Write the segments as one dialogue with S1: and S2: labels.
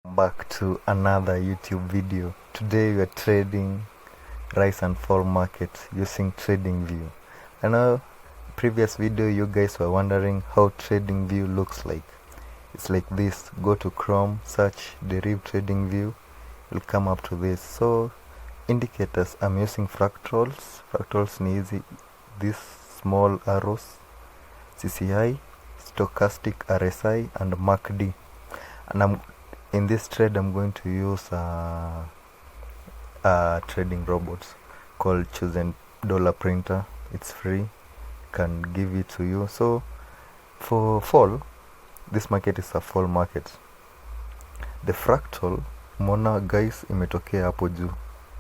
S1: Back to another YouTube video. Today we are trading rise and fall markets using TradingView. I know previous video you guys were wondering how TradingView looks like. It's like this. Go to Chrome, search DERIV TradingView, will come up to this. So indicators, I'm using fractals. Fractals ni easy. These small arrows, CCI, stochastic RSI and MACD. And in this trade I'm going to use a trading robot called Chosen Dollar Printer. It's free, can give it to you. So for fall, this market is a fall market. The fractal mona guys imetokea hapo juu.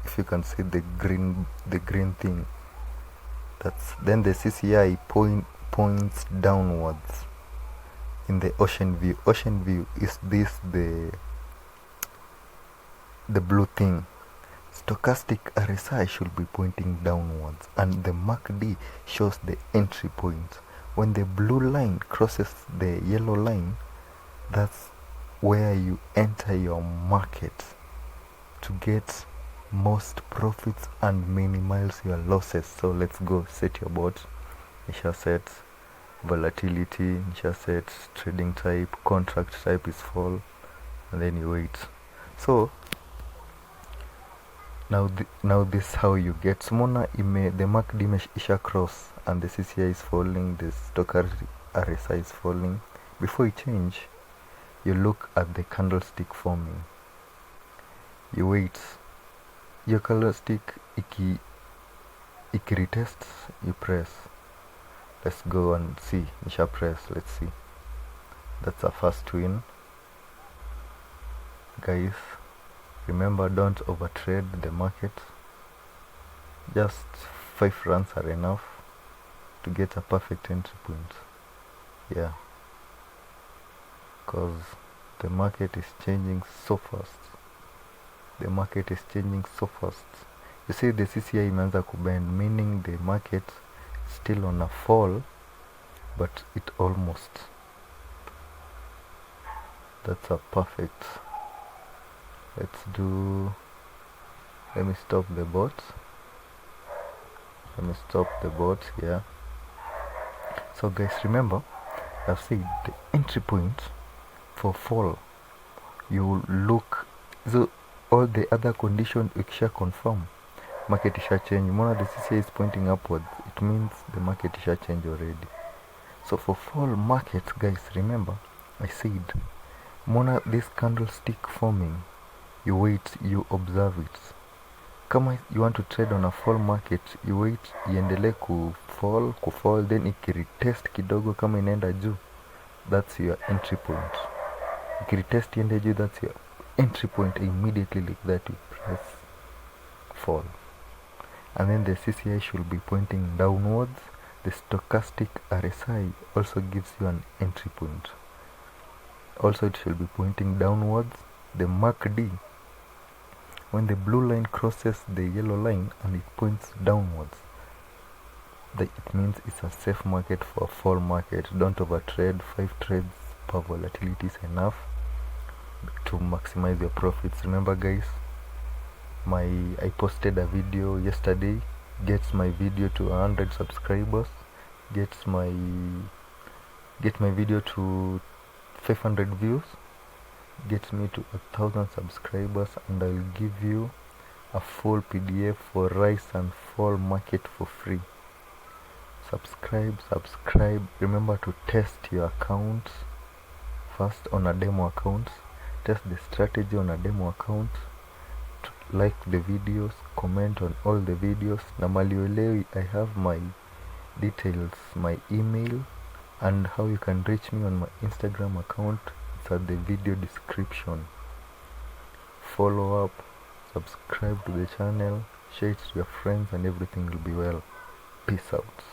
S1: If you can see the green thing, that's then the CCI points downwards. In the ocean view is this the blue thing. Stochastic RSI should be pointing downwards, and the MACD shows the entry point. When the blue line crosses the yellow line, that's where you enter your market to get most profits and minimize your losses. So let's go. Set your bot. Nisha set volatility, nisha set trading type, contract type is fall, and then you wait. So now this how you get smona the MACD isha cross and the CCI is falling, the stochastic RSI is falling. Before you change, you look at the candlestick forming, you wait. Your candlestick iki retests, you press. Let's go and see. Nisha press, let's see. That's a first win. Guys, remember, don't overtrade the market. Just 5 runs are enough to get a perfect entry point. Yeah, because the market is changing so fast. The market is changing so fast. You see the CCI imeanza kubend, meaning the market still on a fall, but it almost. That's a perfect. Let's do, let me stop the bot. Yeah. So guys, remember, I've said the entry point for fall, you look, so all the other conditions ikisha confirm, market isha change. Mona the CCI is pointing upwards, it means the market isha change already. So for fall market, guys, remember I said, mona this candlestick forming, you wait, you observe it. Kama you want to trade on a fall market, you wait iendele kufall, then ikiretest kidogo kama inaenda juu, that's your entry point. Ikiretest iende juu, that's your entry point. Immediately like that you press fall, and then the CCI should be pointing downwards. The stochastic RSI also gives you an entry point. Also it should be pointing downwards. The MACD, when the blue line crosses the yellow line and it points downwards, it means it's a safe market for a fall market. Don't overtrade. 5 trades per volatility is enough to maximize your profits. Remember guys, I posted a video yesterday, gets my video to 100 subscribers, gets my video to 500 views, gets me to 1,000 subscribers, and I'll give you a full PDF for rise and fall market for free. Subscribe. Remember to test your accounts first on a demo account. Test the strategy on a demo account. Like the videos, comment on all the videos. Na maliuelewi, I have my details, my email, and how you can reach me on my Instagram account. It's at the video description. Follow up, subscribe to the channel, share it to your friends, and everything will be well. Peace out.